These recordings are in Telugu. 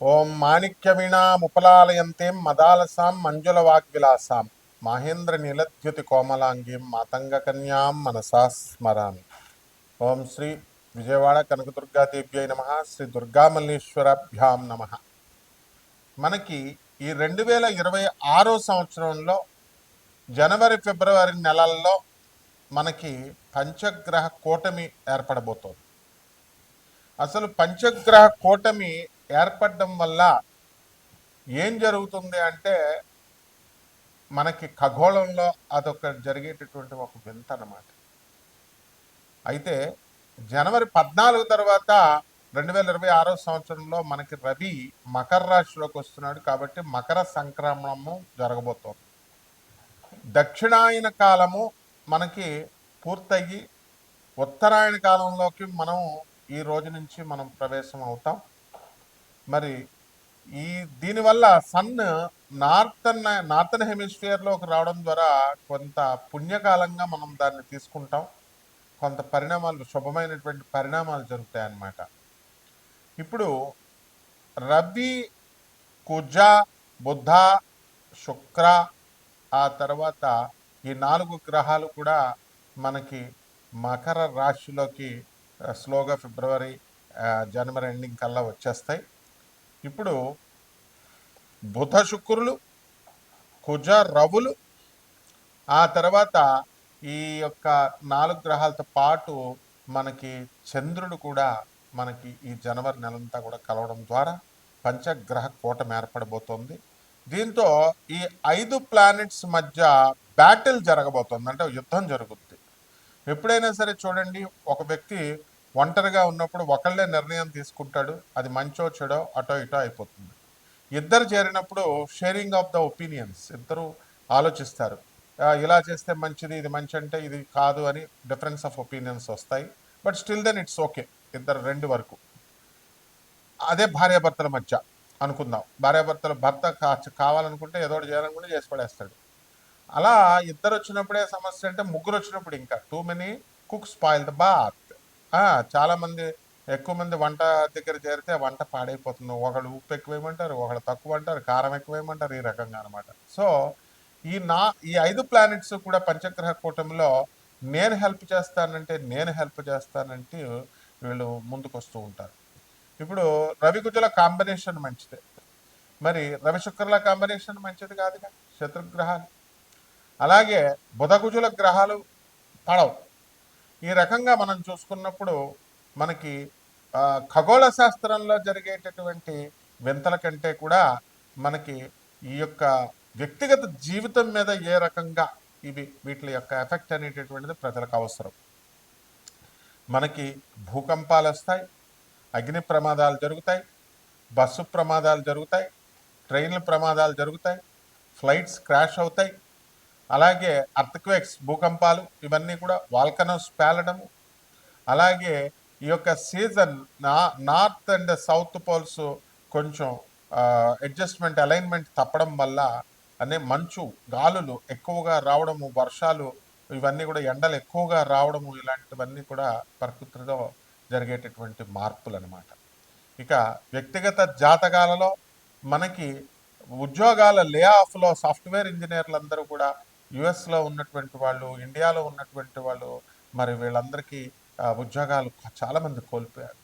ఓం మాణిక్యవీణాముపలాలయంతీం మదాలసాం మంజులవాగ్విలాసాం మహేంద్ర నీలద్యుతి కోమలాంగీం మాతంగకన్యాం మనసా స్మరామి. ఓం శ్రీ విజయవాడ కనకదుర్గాదేవ్యై నమ. శ్రీ దుర్గామల్లేశ్వరాభ్యాం నమ. మనకి ఈ 2026 సంవత్సరంలో జనవరి ఫిబ్రవరి నెలల్లో మనకి పంచగ్రహ కూటమి ఏర్పడబోతోంది. అసలు పంచగ్రహ కూటమి ఏర్పడడం వల్ల ఏం జరుగుతుంది అంటే మనకి ఖగోళంలో అదొక జరిగేటటువంటి ఒక వింత అన్నమాట. అయితే జనవరి 14 తర్వాత 2026 సంవత్సరంలో మనకి రవి మకర రాశిలోకి వస్తున్నాడు. కాబట్టి మకర సంక్రమణము జరగబోతోంది. దక్షిణాయన కాలము మనకి పూర్తయ్యి ఉత్తరాయణ కాలంలోకి మనం ఈ రోజు నుంచి మనం ప్రవేశం అవుతాం. మరి దీనివల్ల సన్ నార్థన్ హెమిస్ఫియర్లోకి రావడం ద్వారా కొంత పుణ్యకాలంగా మనం దాన్ని తీసుకుంటాం. కొంత పరిణామాలు, శుభమైనటువంటి పరిణామాలు జరుగుతాయి అన్నమాట. ఇప్పుడు రవి, కుజ, బుధ, శుక్ర, ఆ తర్వాత ఈ 4 గ్రహాలు కూడా మనకి మకర రాశిలోకి స్లోగా ఫిబ్రవరి జనవరి ఎండింగ్ కల్లా వచ్చేస్తాయి. ఇప్పుడు బుధ శుక్రులు, కుజ రవులు, ఆ తర్వాత ఈ యొక్క 4 గ్రహాలతో పాటు మనకి చంద్రుడు కూడా మనకి ఈ జనవరి నెలంతా కూడా కలవడం ద్వారా పంచగ్రహ కూటమి ఏర్పడబోతోంది. దీంతో ఈ 5 ప్లానెట్స్ మధ్య బ్యాటిల్ జరగబోతోంది, అంటే యుద్ధం జరుగుద్ది. ఎప్పుడైనా సరే చూడండి, ఒక వ్యక్తి ఒంటరిగా ఉన్నప్పుడు ఒకళ్ళే నిర్ణయం తీసుకుంటాడు, అది మంచో చెడో అటో ఇటో అయిపోతుంది. ఇద్దరు చేరినప్పుడు షేరింగ్ ఆఫ్ ద ఒపీనియన్స్, ఇద్దరు ఆలోచిస్తారు, ఇలా చేస్తే మంచిది, ఇది మంచి అంటే ఇది కాదు అని డిఫరెన్స్ ఆఫ్ ఒపీనియన్స్ వస్తాయి. But still then it's okay, ఇద్దరు రెండు వరకు. అదే భార్యాభర్తల మధ్య అనుకుందాం, భార్యాభర్తల భర్త కావాలనుకుంటే ఏదో ఒకటి చేయాలనుకుంటే చేసి పడేస్తాడు. అలా ఇద్దరు వచ్చినప్పుడే సమస్య, అంటే ముగ్గురు వచ్చినప్పుడు ఇంకా too many cook spoil the broth. చాలామంది ఎక్కువ మంది వంట దగ్గర చేరితే వంట పాడైపోతుంది. ఒకళ్ళు ఉప్పు ఎక్కువేయమంటారు, ఒకళ్ళు తక్కువ అంటారు, కారం ఎక్కువేయమంటారు, ఈ రకంగా అనమాట. సో ఈ 5 ప్లానెట్స్ కూడా పంచగ్రహ కూటమిలో నేను హెల్ప్ చేస్తానంటే వీళ్ళు ముందుకు వస్తూ ఉంటారు. ఇప్పుడు రవి కుజుల కాంబినేషన్ మంచిదే, మరి రవి శుక్రుల కాంబినేషన్ మంచిది కాదుగా, శత్రుగ్రహాలు. అలాగే బుధకుజుల గ్రహాలు పడవు. ఈ రకంగా మనం చూసుకున్నప్పుడు మనకి ఖగోళ శాస్త్రంలో జరిగేటటువంటి వింతల కంటే కూడా మనకి ఈ యొక్క వ్యక్తిగత జీవితం మీద ఏ రకంగా వీటి యొక్క ఎఫెక్ట్ అనేటటువంటిది ప్రజలకు అవసరం. మనకి భూకంపాలు వస్తాయి, అగ్ని ప్రమాదాలు జరుగుతాయి, బస్సు ప్రమాదాలు జరుగుతాయి, ట్రైన్ల ప్రమాదాలు జరుగుతాయి, ఫ్లైట్స్ క్రాష్ అవుతాయి. అలాగే అర్త్క్వేక్స్, భూకంపాలు, ఇవన్నీ కూడా వాల్కనోస్ పేలడము. అలాగే ఈ యొక్క season north and south poles కొంచెం అడ్జస్ట్మెంట్, అలైన్మెంట్ తప్పడం వల్ల మంచు, గాలులు ఎక్కువగా రావడము, వర్షాలు, ఇవన్నీ కూడా ఎండలు ఎక్కువగా రావడము, ఇలాంటివన్నీ కూడా ప్రకృతిలో జరిగేటటువంటి మార్పులు అనమాట. ఇక వ్యక్తిగత జాతకాలలో మనకి ఉద్యోగాల లే ఆఫ్లో సాఫ్ట్వేర్ ఇంజనీర్లందరూ కూడా యుఎస్లో ఉన్నటువంటి వాళ్ళు, ఇండియాలో ఉన్నటువంటి వాళ్ళు, మరి వీళ్ళందరికీ ఉద్యోగాలు చాలామంది కోల్పోయారు.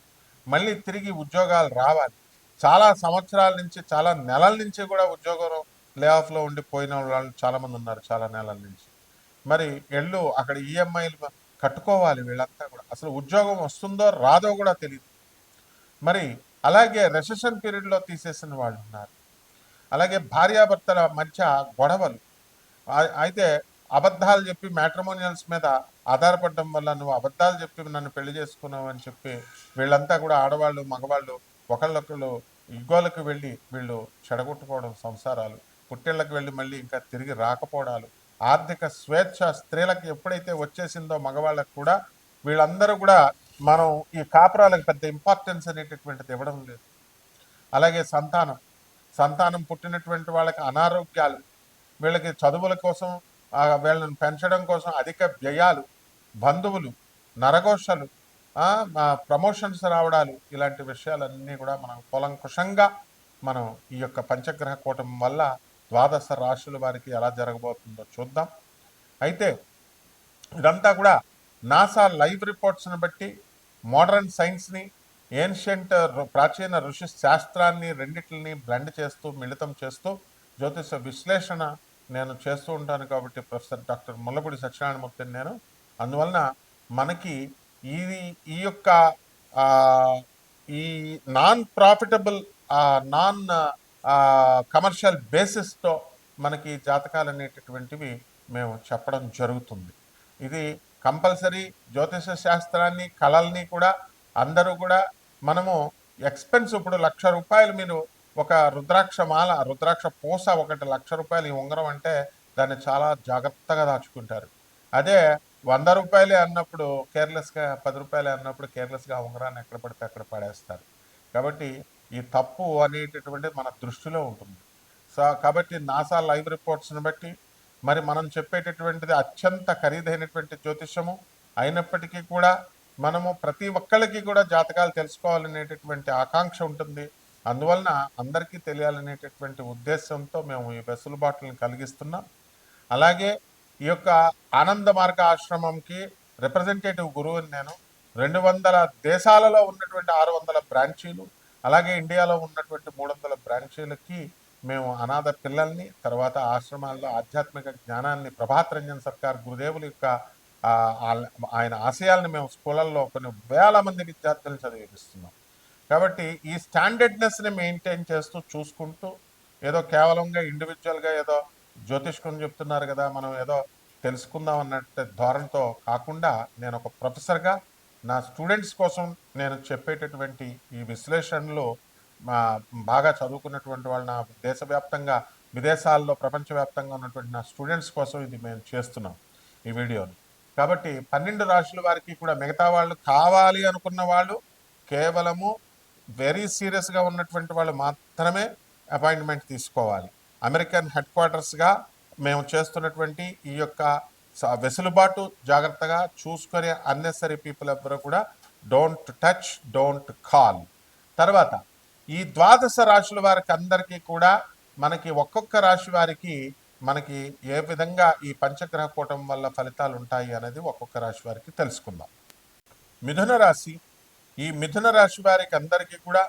మళ్ళీ తిరిగి ఉద్యోగాలు రావాలి. చాలా సంవత్సరాల నుంచి, చాలా నెలల నుంచి కూడా ఉద్యోగం లే ఆఫ్లో ఉండిపోయిన వాళ్ళు చాలామంది ఉన్నారు, చాలా నెలల నుంచి. మరి అక్కడ ఈఎంఐలు కట్టుకోవాలి. వీళ్ళంతా కూడా అసలు ఉద్యోగం వస్తుందో రాదో కూడా తెలియదు. మరి అలాగే రెసెషన్ పీరియడ్లో తీసేసిన వాళ్ళు ఉన్నారు. అలాగే భార్యాభర్తల మధ్య గొడవలు, అయితే అబద్ధాలు చెప్పి మ్యాట్రిమోనియల్స్ మీద ఆధారపడడం వల్ల నువ్వు అబద్ధాలు చెప్పి నన్ను పెళ్లి చేసుకున్నావు అని చెప్పి వీళ్ళంతా కూడా ఆడవాళ్ళు మగవాళ్ళు ఒకళ్ళొకళ్ళు యుద్ధాలకు వెళ్ళి వీళ్ళు చెడగొట్టుకోవడం, సంసారాలు, పుట్టిళ్ళకి వెళ్ళి మళ్ళీ ఇంకా తిరిగి రాకపోవడాలు, ఆర్థిక స్వేచ్ఛ స్త్రీలకు ఎప్పుడైతే వచ్చేసిందో మగవాళ్ళకు కూడా, వీళ్ళందరూ కూడా మనం ఈ కాపురాలకు పెద్ద ఇంపార్టెన్స్ అనేటటువంటిది ఇవ్వడం లేదు. అలాగే సంతానం పుట్టినటువంటి వాళ్ళకి అనారోగ్యాలు, వీళ్ళకి చదువుల కోసం, వీళ్ళని పెంచడం కోసం అధిక వ్యయాలు, బంధువులు, నరఘోషలు, ప్రమోషన్స్ రావడాలు, ఇలాంటి విషయాలన్నీ కూడా మనం కూలంకుషంగా మనం ఈ యొక్క పంచగ్రహ కూటమి వల్ల ద్వాదశ రాశుల వారికి ఎలా జరగబోతుందో చూద్దాం. అయితే ఇదంతా కూడా నాసా లైవ్ రిపోర్ట్స్ని బట్టి మోడర్న్ సైన్స్ని ఏన్షియంట్ ప్రాచీన ఋషి శాస్త్రాన్ని రెండిటిని బ్లెండ్ చేస్తూ మిళితం చేస్తూ జ్యోతిష విశ్లేషణ నేను చేస్తూ ఉంటాను కాబట్టి ప్రొఫెసర్ డాక్టర్ ముల్లపూడి సత్యనారాయణమూర్తిని నేను. అందువలన మనకి ఇది ఈ యొక్క ఈ నాన్ ప్రాఫిటబుల్ నాన్ కమర్షియల్ బేసిస్తో మనకి జాతకాలు అనేటటువంటివి మేము చెప్పడం జరుగుతుంది. ఇది కంపల్సరీ జ్యోతిష శాస్త్రాన్ని కళల్ని కూడా అందరూ కూడా మనము ఎక్స్పెన్స్ ఇప్పుడు ₹1,00,000 మీరు ఒక రుద్రాక్ష మాల రుద్రాక్ష పూస ఒకటి ₹1,00,000 ఈ ఉంగరం అంటే దాన్ని చాలా జాగ్రత్తగా దాచుకుంటారు. అదే ₹100 అన్నప్పుడు కేర్లెస్గా ₹10 అన్నప్పుడు కేర్లెస్గా ఉంగరాన్ని ఎక్కడ పడితే అక్కడ పడేస్తారు. కాబట్టి ఈ తప్పు అనేటటువంటిది మన దృష్టిలో ఉంటుంది. సో కాబట్టి నాసా లైవ్ రిపోర్ట్స్ని బట్టి మరి మనం చెప్పేటటువంటిది అత్యంత ఖరీదైనటువంటి జ్యోతిషము అయినప్పటికీ కూడా మనము ప్రతి ఒక్కళ్ళకి కూడా జాతకాలు తెలుసుకోవాలనేటటువంటి ఆకాంక్ష ఉంటుంది. అందువలన అందరికీ తెలియాలనేటటువంటి ఉద్దేశంతో మేము ఈ వెసులుబాటులను కలిగిస్తున్నాం. అలాగే ఈ యొక్క ఆనంద మార్గ ఆశ్రమంకి రిప్రజెంటేటివ్ గురువుని నేను. 200 దేశాలలో ఉన్నటువంటి 600 బ్రాంచీలు, అలాగే ఇండియాలో ఉన్నటువంటి 300 బ్రాంచీలకి మేము అనాథ పిల్లల్ని, తర్వాత ఆశ్రమాల్లో ఆధ్యాత్మిక జ్ఞానాన్ని ప్రభాత్ రంజన్ సర్కార్ గురుదేవుల యొక్క ఆయన ఆశయాలను మేము స్కూళ్ళల్లో కొన్ని వేల మంది విద్యార్థులను చదివిస్తున్నాం. కాబట్టి ఈ స్టాండర్డ్నెస్ని మెయింటైన్ చేస్తూ చూసుకుంటూ ఏదో కేవలంగా ఇండివిజువల్గా ఏదో జ్యోతిష్కం చెప్తున్నారు కదా మనం ఏదో తెలుసుకుందాం అన్నట్టు ధోరణితో కాకుండా నేను ఒక ప్రొఫెసర్గా నా స్టూడెంట్స్ కోసం నేను చెప్పేటటువంటి ఈ విశ్లేషణలు బాగా చదువుకున్నటువంటి వాళ్ళు నా దేశవ్యాప్తంగా విదేశాల్లో ప్రపంచవ్యాప్తంగా ఉన్నటువంటి నా స్టూడెంట్స్ కోసం ఇది మేము చేస్తున్నాం ఈ వీడియోని. కాబట్టి 12 రాశుల వారికి కూడా మిగతా వాళ్ళు కావాలి అనుకున్న వాళ్ళు కేవలము వెరీ సీరియస్గా ఉన్నటువంటి వాళ్ళు మాత్రమే అపాయింట్మెంట్ తీసుకోవాలి. అమెరికన్ హెడ్ క్వార్టర్స్గా మేము చేస్తున్నటువంటి ఈ యొక్క వెసులుబాటు జాగ్రత్తగా చూసుకొని అన్నెసరీ పీపుల్ ఎవ్వరూ కూడా డోంట్ టచ్, డోంట్ కాల్. తర్వాత ఈ ద్వాదశ రాశుల వారికి అందరికీ కూడా మనకి ఒక్కొక్క రాశి వారికి మనకి ఏ విధంగా ఈ పంచగ్రహ కూటమి వల్ల ఫలితాలు ఉంటాయి అనేది ఒక్కొక్క రాశి వారికి తెలుసుకుందాం. మిథున రాశి. ఈ మిథున రాశి వారికి అందరికీ కూడా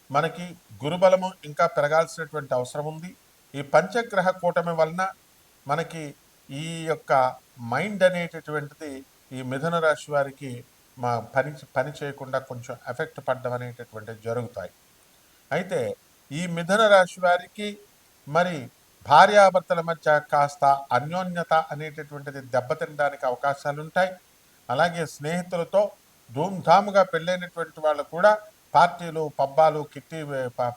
మనకి గురుబలము ఇంకా పెరగాల్సినటువంటి అవసరం ఉంది. ఈ పంచగ్రహ కూటమి వలన మనకి ఈ యొక్క మైండ్ అనేటటువంటిది ఈ మిథున రాశి వారికి పని చేయకుండా కొంచెం ఎఫెక్ట్ పడడం అనేటటువంటివి జరుగుతాయి. అయితే ఈ మిథున రాశి వారికి మరి భార్యాభర్తల మధ్య కాస్త అన్యోన్యత అనేటటువంటిది దెబ్బతినడానికి అవకాశాలు ఉంటాయి. అలాగే స్నేహితులతో ధూమ్ధాముగా పెళ్ళైనటువంటి వాళ్ళు కూడా పార్టీలు, పబ్బాలు, కిట్టి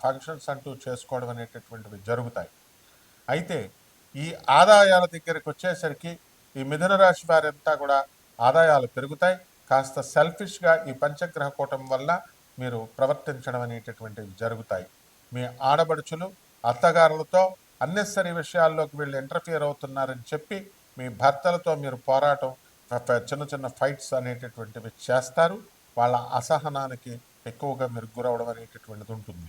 ఫంక్షన్స్ అంటూ చేసుకోవడం అనేటటువంటివి జరుగుతాయి. అయితే ఈ ఆదాయాల దగ్గరికి వచ్చేసరికి ఈ మిథున రాశి వారంతా కూడా ఆదాయాలు పెరుగుతాయి. కాస్త సెల్ఫిష్గా ఈ పంచగ్రహ కూటమి వల్ల మీరు ప్రవర్తించడం అనేటటువంటివి జరుగుతాయి. మీ ఆడబడుచులు, అత్తగారులతో అన్నెసరీ విషయాల్లోకి వీళ్ళు ఇంటర్ఫియర్ అవుతున్నారని చెప్పి మీ భర్తలతో మీరు పోరాటం, చిన్న చిన్న ఫైట్స్ అనేటటువంటివి చేస్తారు. వాళ్ళ అసహనానికి ఎక్కువగా మీరు గురవడం అనేటటువంటిది ఉంటుంది.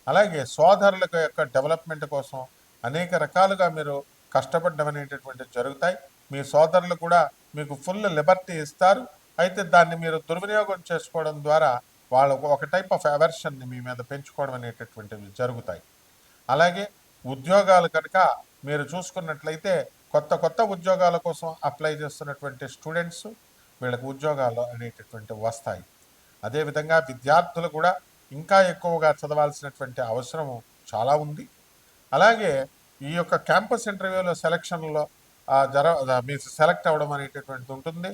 అలాగే సోదరుల యొక్క డెవలప్మెంట్ కోసం అనేక రకాలుగా మీరు కష్టపడడం అనేటటువంటివి జరుగుతాయి. మీ సోదరులు కూడా మీకు ఫుల్ లిబర్టీ ఇస్తారు. అయితే దాన్ని మీరు దుర్వినియోగం చేసుకోవడం ద్వారా వాళ్ళు ఒక టైప్ ఆఫ్ అవర్షన్ని మీ మీద పెంచుకోవడం అనేటటువంటివి జరుగుతాయి. అలాగే ఉద్యోగాలు కనుక మీరు చూసుకున్నట్లయితే కొత్త ఉద్యోగాల కోసం అప్లై చేస్తున్నటువంటి స్టూడెంట్స్ వీళ్ళకి ఉద్యోగాలు అనేటటువంటివి వస్తాయి. అదేవిధంగా విద్యార్థులు కూడా ఇంకా ఎక్కువగా చదవాల్సినటువంటి అవసరం చాలా ఉంది. అలాగే ఈ యొక్క క్యాంపస్ ఇంటర్వ్యూలో సెలక్షన్లో మీరు సెలెక్ట్ అవ్వడం అనేటటువంటిది ఉంటుంది.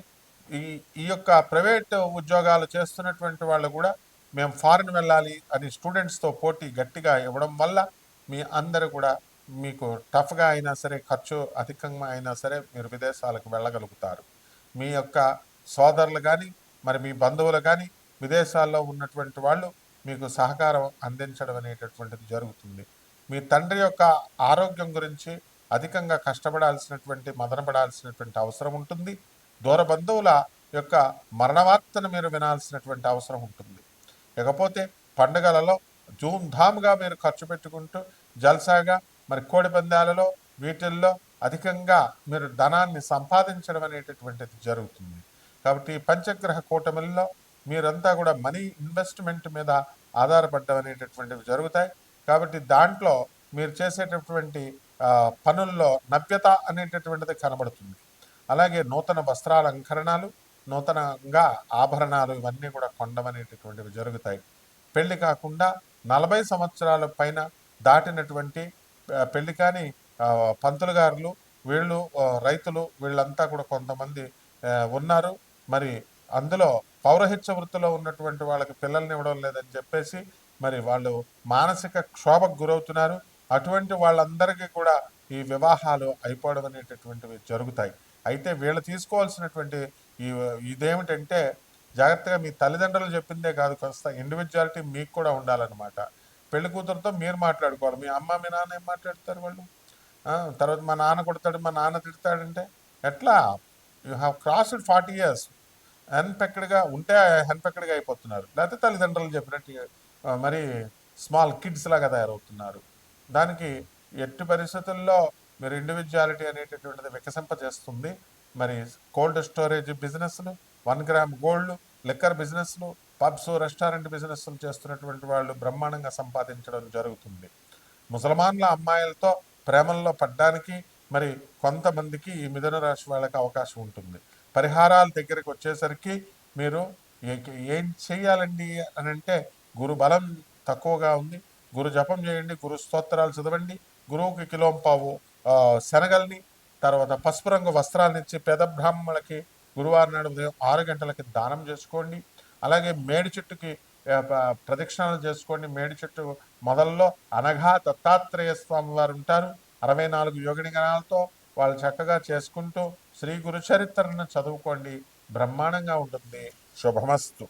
ఈ యొక్క ప్రైవేట్ ఉద్యోగాలు చేస్తున్నటువంటి వాళ్ళు కూడా మేము ఫారిన్ వెళ్ళాలి అని స్టూడెంట్స్తో పోటీ గట్టిగా ఇవ్వడం వల్ల మీ అందరూ కూడా మీకు టఫ్గా అయినా సరే, ఖర్చు అధికంగా అయినా సరే మీరు విదేశాలకు వెళ్ళగలుగుతారు. మీ యొక్క సోదరులు కానీ మరి మీ బంధువులు కానీ విదేశాల్లో ఉన్నటువంటి వాళ్ళు మీకు సహకారం అందించడం అనేటటువంటిది జరుగుతుంది. మీ తండ్రి యొక్క ఆరోగ్యం గురించి అధికంగా కష్టపడాల్సినటువంటి మదనపడాల్సినటువంటి అవసరం ఉంటుంది. దూర బంధువుల యొక్క మరణ వార్తను మీరు వినాల్సినటువంటి అవసరం ఉంటుంది. ఇకపోతే పండుగలలో ధూమ్ధామ్గా మీరు ఖర్చు పెట్టుకుంటూ జల్సాగా మరి కోడి పందాలలో వీటిల్లో అధికంగా మీరు ధనాన్ని సంపాదించడం అనేటటువంటిది జరుగుతుంది. కాబట్టి ఈ పంచగ్రహ కూటమిల్లో మీరంతా కూడా మనీ ఇన్వెస్ట్మెంట్ మీద ఆధారపడడం అనేటటువంటివి జరుగుతాయి. కాబట్టి దాంట్లో మీరు చేసేటటువంటి పనుల్లో నవ్యత అనేటటువంటిది కనబడుతుంది. అలాగే నూతన వస్త్రాలంకరణాలు, నూతనంగా ఆభరణాలు ఇవన్నీ కూడా కొనడం అనేటటువంటివి జరుగుతాయి. పెళ్లి కాకుండా 40 సంవత్సరాల పైన దాటినటువంటి పెళ్లి కాని పంతులు గారులు వీళ్ళు రైతులు వీళ్ళంతా కూడా కొంతమంది ఉన్నారు. మరి అందులో పౌరహిత్య వృత్తిలో ఉన్నటువంటి వాళ్ళకి పిల్లల్ని ఇవ్వడం లేదని చెప్పేసి మరి వాళ్ళు మానసిక క్షోభకు గురవుతున్నారు. అటువంటి వాళ్ళందరికీ కూడా ఈ వివాహాలు అయిపోవడం అనేటటువంటివి జరుగుతాయి. అయితే వీళ్ళు తీసుకోవాల్సినటువంటి ఈ ఇదేమిటంటే జాగ్రత్తగా మీ తల్లిదండ్రులు చెప్పిందే కాదు, కాస్త ఇండివిజువాలిటీ మీకు కూడా ఉండాలన్నమాట. పెళ్లి కూతురుతో మీరు మాట్లాడుకోవాలి. మీ అమ్మ మీ నాన్న ఏం మాట్లాడతారు వాళ్ళు? తర్వాత మా నాన్న కొడతాడు, మా నాన్న తిడతాడంటే ఎట్లా? You have crossed 40 years. హెన్పెక్డ్గా ఉంటే హెన్పెక్డ్గా అయిపోతున్నారు, లేకపోతే తల్లిదండ్రులు చెప్పినట్టు మరి స్మాల్ కిడ్స్ లాగా తయారవుతున్నారు. దానికి ఎట్టి పరిస్థితుల్లో మీరు ఇండివిజువాలిటీ అనేటటువంటిది వికసింపజేస్తుంది. మరి కోల్డ్ స్టోరేజ్ బిజినెస్లు, 1 గ్రామ్ గోల్డ్, లిక్కర్ బిజినెస్లు, పబ్స్, రెస్టారెంట్ బిజినెస్లు చేస్తున్నటువంటి వాళ్ళు బ్రహ్మాండంగా సంపాదించడం జరుగుతుంది. ముసల్మాన్ల అమ్మాయిలతో ప్రేమల్లో పడ్డానికి మరి కొంతమందికి ఈ మిథున రాశి వాళ్ళకి అవకాశం ఉంటుంది. పరిహారాల దగ్గరికి వచ్చేసరికి మీరు ఏం చేయాలండి అని అంటే, గురు బలం తక్కువగా ఉంది, గురు జపం చేయండి, గురు స్తోత్రాలు చదవండి, గురువుకి కిలోంపావు శనగల్ని, తర్వాత పసుపు రంగు వస్త్రాలను ఇచ్చి పేద బ్రాహ్మణులకి గురువారం నాడు ఉదయం 6 గంటలకి దానం చేసుకోండి. అలాగే మేడి చెట్టుకి ప్రదక్షిణాలు చేసుకోండి. మేడి చెట్టు మొదల్లో అనఘా దత్తాత్రేయ స్వామి వారు ఉంటారు. 64 యోగిని గణాలతో వాళ్ళు చక్కగా చేసుకుంటూ శ్రీ గురు చరిత్రను చదువుకోండి. బ్రహ్మాండంగా ఉంటుంది. శుభమస్తు.